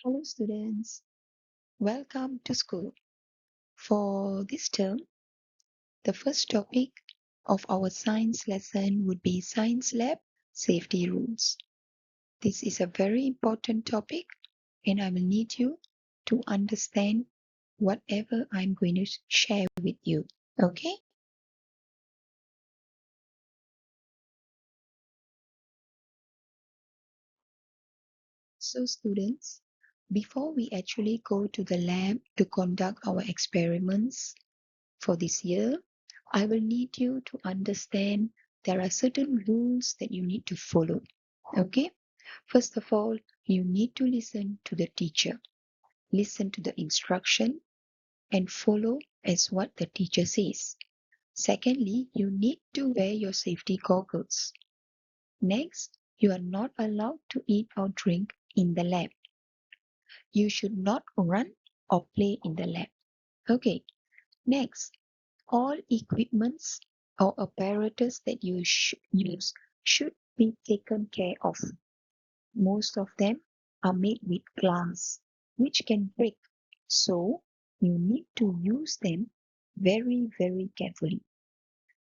Hello, students. Welcome to school. For this term, the first topic of our science lesson would be Science Lab Safety Rules. This is a very important topic, and I will need you to understand whatever I'm going to share with you. Okay? So, students, before we actually go to the lab to conduct our experiments, for this year, I will need you to understand there are certain rules that you need to follow. Okay? First of all, you need to listen to the teacher, listen to the instruction, and follow as what the teacher says. Secondly, you need to wear your safety goggles. Next, you are not allowed to eat or drink in the lab. You should not run or play in the lab. Okay, next, all equipments or apparatus that you use should be taken care of. Most of them are made with glass, which can break. So you need to use them very, very carefully.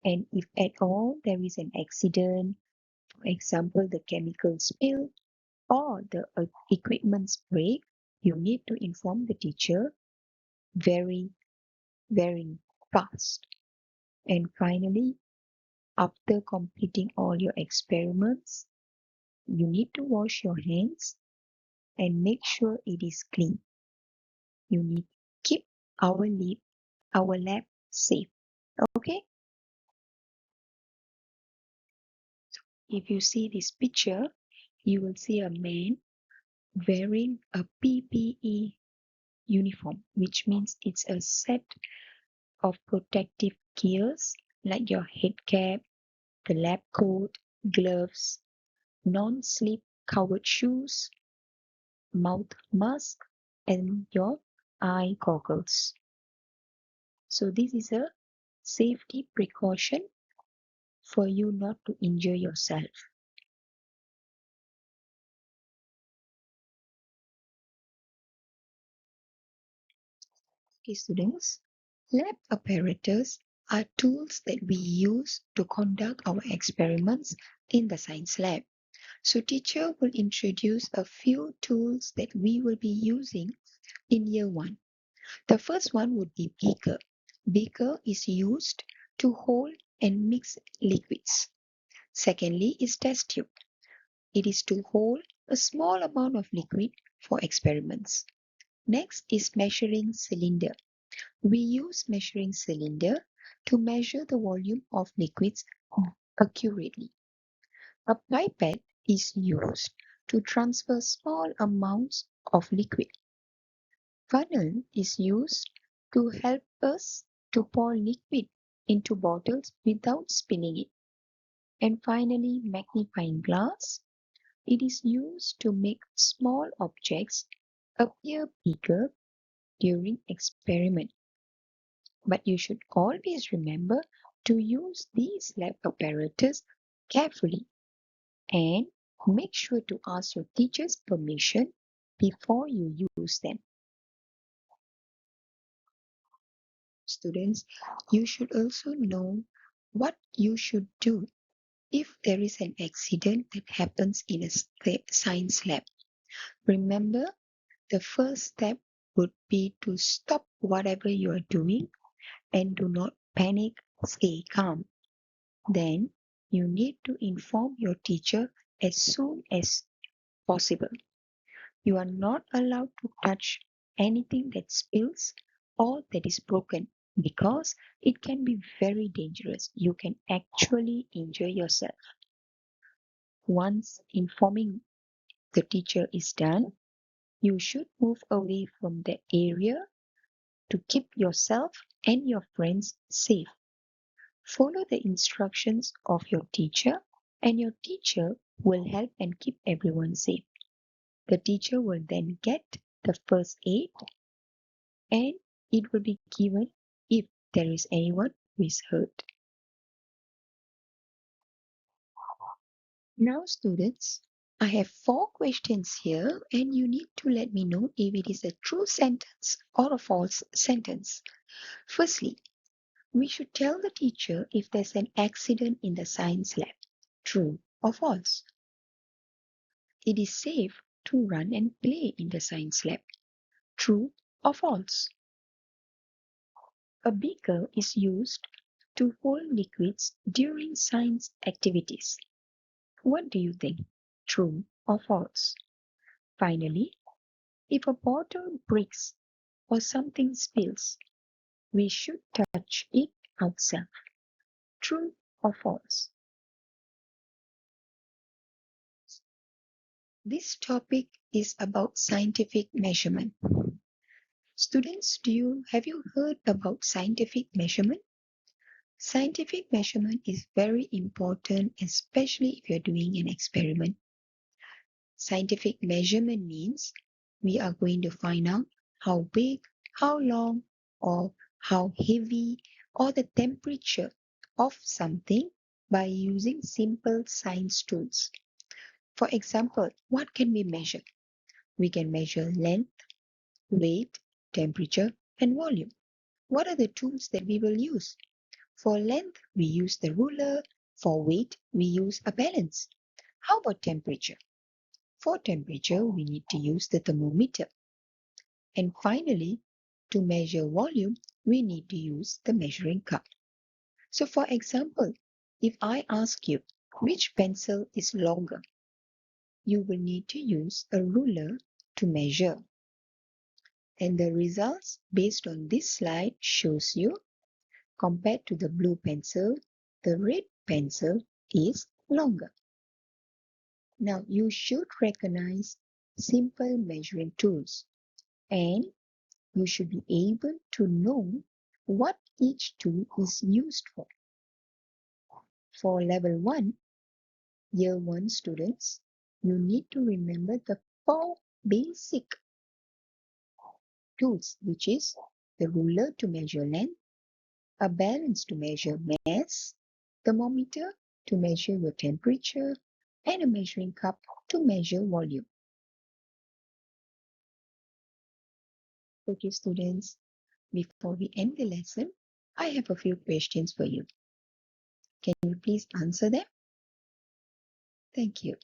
And if at all there is an accident, for example, the chemical spill or the equipments break, you need to inform the teacher very, very fast. And finally, after completing all your experiments, you need to wash your hands and make sure it is clean. You need to keep our lab safe. Okay? If you see this picture, you will see a man wearing a PPE uniform, which means it's a set of protective gears like your head cap, the lab coat, gloves, non-slip covered shoes, mouth mask, and your eye goggles. So this is a safety precaution for you not to injure yourself. Okay, students, lab apparatus are tools that we use to conduct our experiments in the science lab. So teacher will introduce a few tools that we will be using in year 1. The first one would be beaker. Beaker is used to hold and mix liquids. Secondly is test tube. It is to hold a small amount of liquid for experiments. Next is measuring cylinder. We use measuring cylinder to measure the volume of liquids accurately. A pipette is used to transfer small amounts of liquid. Funnel is used to help us to pour liquid into bottles without spilling it. And finally, magnifying glass. It is used to make small objects appear bigger during experiment. But you should always remember to use these lab apparatus carefully and make sure to ask your teacher's permission before you use them. Students, you should also know what you should do if there is an accident that happens in a science lab. Remember, the first step would be to stop whatever you are doing and do not panic, stay calm. Then you need to inform your teacher as soon as possible. You are not allowed to touch anything that spills or that is broken because it can be very dangerous. You can actually injure yourself. Once informing the teacher is done, you should move away from the area to keep yourself and your friends safe. Follow the instructions of your teacher, and your teacher will help and keep everyone safe. The teacher will then get the first aid and it will be given if there is anyone who is hurt. Now, students, I have 4 questions here, and you need to let me know if it is a true sentence or a false sentence. Firstly, we should tell the teacher if there's an accident in the science lab. True or false? It is safe to run and play in the science lab. True or false? A beaker is used to hold liquids during science activities. What do you think? True or false? Finally, if a bottle breaks or something spills, we should touch it ourselves. True or false? This topic is about scientific measurement. Students, have you heard about scientific measurement? Scientific measurement is very important, especially if you're doing an experiment. Scientific measurement means we are going to find out how big, how long, or how heavy, or the temperature of something by using simple science tools. For example, what can we measure? We can measure length, weight, temperature, and volume. What are the tools that we will use? For length, we use the ruler. For weight, we use a balance. How about temperature? For temperature, we need to use the thermometer. And finally, to measure volume, we need to use the measuring cup. So for example, if I ask you which pencil is longer, you will need to use a ruler to measure. And the results based on this slide shows you, compared to the blue pencil, the red pencil is longer. Now you should recognize simple measuring tools, and you should be able to know what each tool is used for. For level 1, year 1 students, you need to remember the 4 basic tools, which is the ruler to measure length, a balance to measure mass, thermometer to measure your temperature, and a measuring cup to measure volume. Okay, students, before we end the lesson, I have a few questions for you. Can you please answer them? Thank you.